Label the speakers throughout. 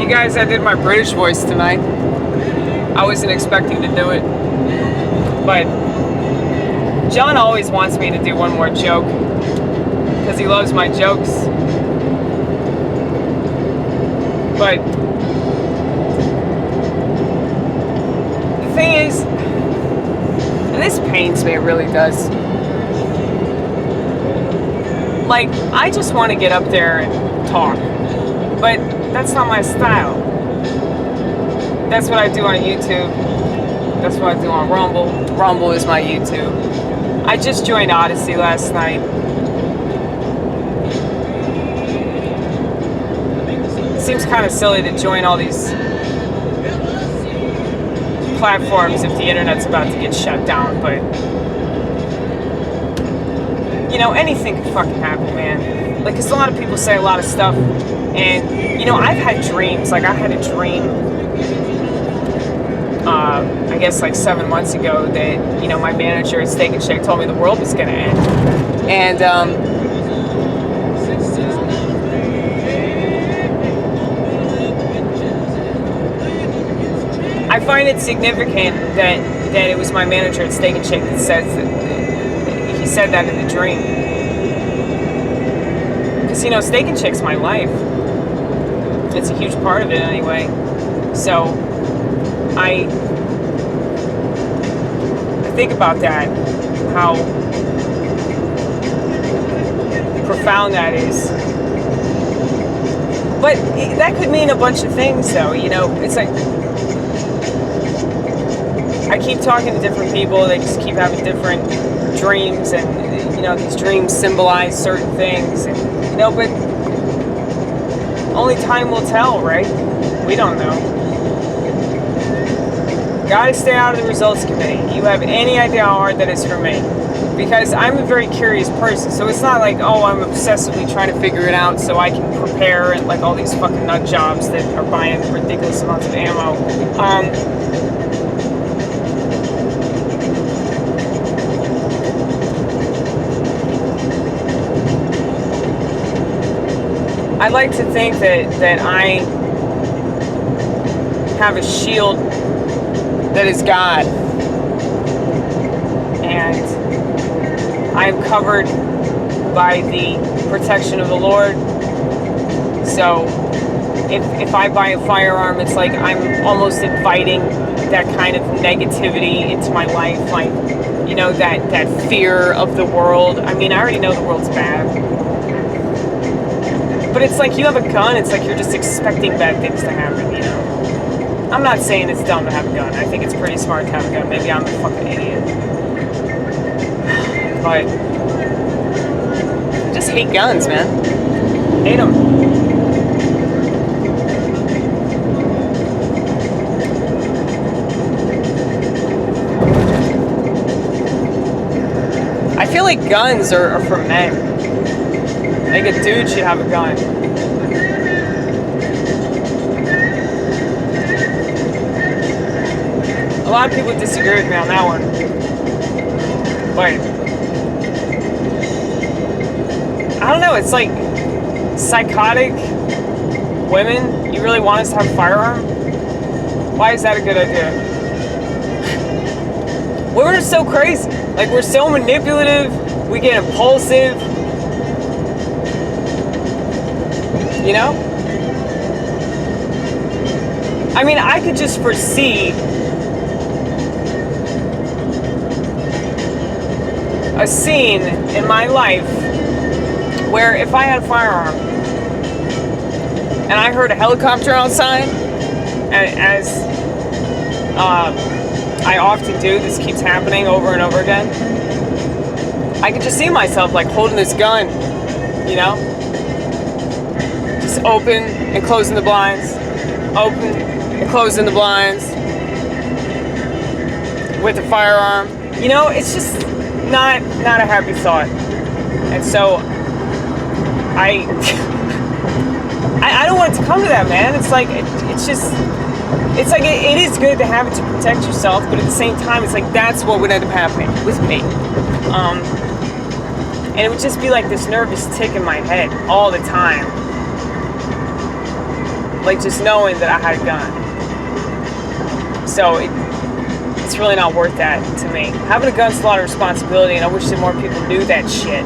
Speaker 1: You guys, I did my British voice tonight. I wasn't expecting to do it, but John always wants me to do one more joke because he loves my jokes. But the thing is, and this pains me, it really does. Like, I just want to get up there and talk, but that's not my style. That's what I do on YouTube. That's what I do on Rumble. Rumble is my YouTube. I just joined Odyssey last night. It seems kind of silly to join all these platforms if the internet's about to get shut down, but you know, anything can fucking happen, man. Like, cause a lot of people say a lot of stuff, and you know, I've had dreams. Like, I had a dream, I guess like 7 months ago, that, you know, my manager at Steak and Shake told me the world was gonna end. And I find it significant that it was my manager at Steak and Shake that says that he said that in the dream. Because, you know, Steak and Shake's my life. It's a huge part of it anyway. So I think about that, how profound that is. But that could mean a bunch of things, though. You know, it's like I keep talking to different people. They just keep having different dreams, and you know, these dreams symbolize certain things, and you know, but only time will tell, right? We don't know. Gotta stay out of the results committee. You have any idea how hard that is for me? Because I'm a very curious person, so it's not like, oh, I'm obsessively trying to figure it out so I can prepare, and like all these fucking nut jobs that are buying ridiculous amounts of ammo. I like to think that I have a shield that is God, and I am covered by the protection of the Lord. So if I buy a firearm, it's like I'm almost inviting that kind of negativity into my life, like, you know, that fear of the world. I mean, I already know the world's bad, but it's like you have a gun, it's like you're just expecting bad things to happen, you know? I'm not saying it's dumb to have a gun. I think it's pretty smart to have a gun. Maybe I'm a fucking idiot. But I just hate guns, man. Hate them. I feel like guns are for men. Like, a dude should have a gun. A lot of people disagree with me on that one. But I don't know, it's like psychotic women. You really want us to have a firearm? Why is that a good idea? Women are so crazy. Like, we're so manipulative. We get impulsive. You know? I mean, I could just foresee a scene in my life where if I had a firearm and I heard a helicopter outside, as I often do, this keeps happening over and over again, I could just see myself like holding this gun, you know, just open and closing the blinds, open and closing the blinds with a firearm. You know, it's just not a happy thought. And so I don't want it to come to that, man. It's like it's like it is good to have it to protect yourself, but at the same time, it's like that's what would end up happening with me. And it would just be like this nervous tick in my head all the time. like just knowing that I had a gun. So it's really not worth that to me. Having a gun's a lot of responsibility, and I wish that more people knew that shit.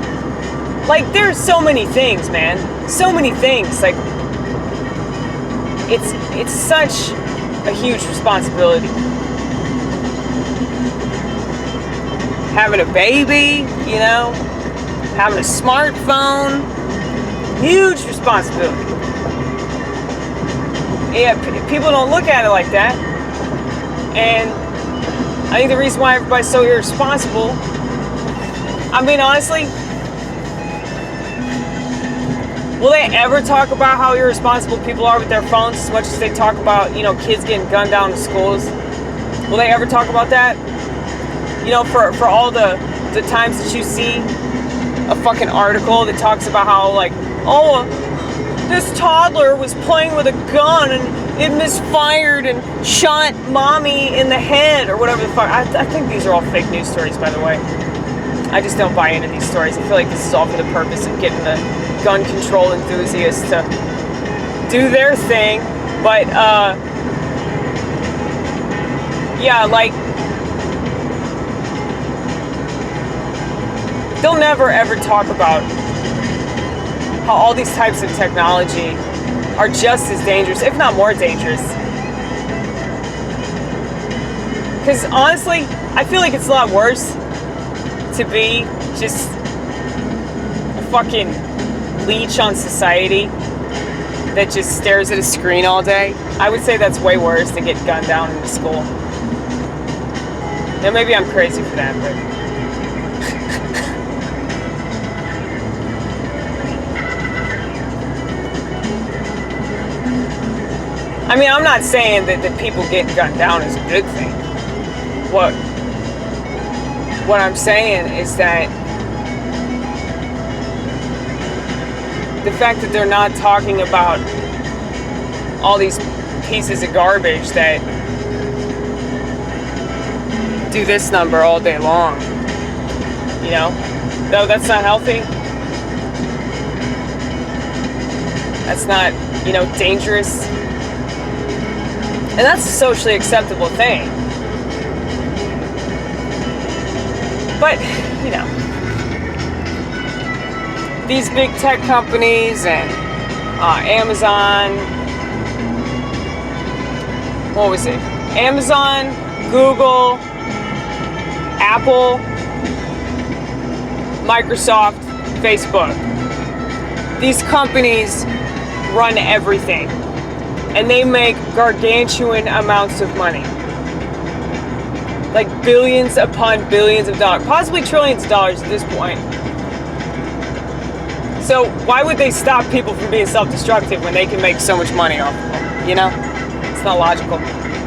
Speaker 1: Like, there's so many things, man. So many things. Like, it's such a huge responsibility. Having a baby, you know, having a smartphone, huge responsibility. Yeah, people don't look at it like that. And I think the reason why everybody's so irresponsible, I mean, honestly, will they ever talk about how irresponsible people are with their phones as much as they talk about, you know, kids getting gunned down in schools? Will they ever talk about that? You know, for all the times that you see a fucking article that talks about how, like, oh, this toddler was playing with a gun and it misfired and shot mommy in the head or whatever the fuck. I think these are all fake news stories, by the way. I just don't buy into these stories. I feel like this is all for the purpose of getting the gun control enthusiasts to do their thing. But, yeah, like, they'll never ever talk about how all these types of technology are just as dangerous, if not more dangerous. Because honestly, I feel like it's a lot worse to be just a fucking leech on society that just stares at a screen all day. I would say that's way worse than getting gunned down in school. Now maybe I'm crazy for that, but I mean, I'm not saying that people getting gunned down is a good thing. What I'm saying is that the fact that they're not talking about all these pieces of garbage that do this number all day long, you know? No, that's not healthy. That's not, you know, dangerous. And that's a socially acceptable thing. But, you know, these big tech companies and Amazon, what was it? Amazon, Google, Apple, Microsoft, Facebook. These companies run everything. And they make gargantuan amounts of money. Like billions upon billions of dollars. Possibly trillions of dollars at this point. So why would they stop people from being self-destructive when they can make so much money off of them? You know? It's not logical.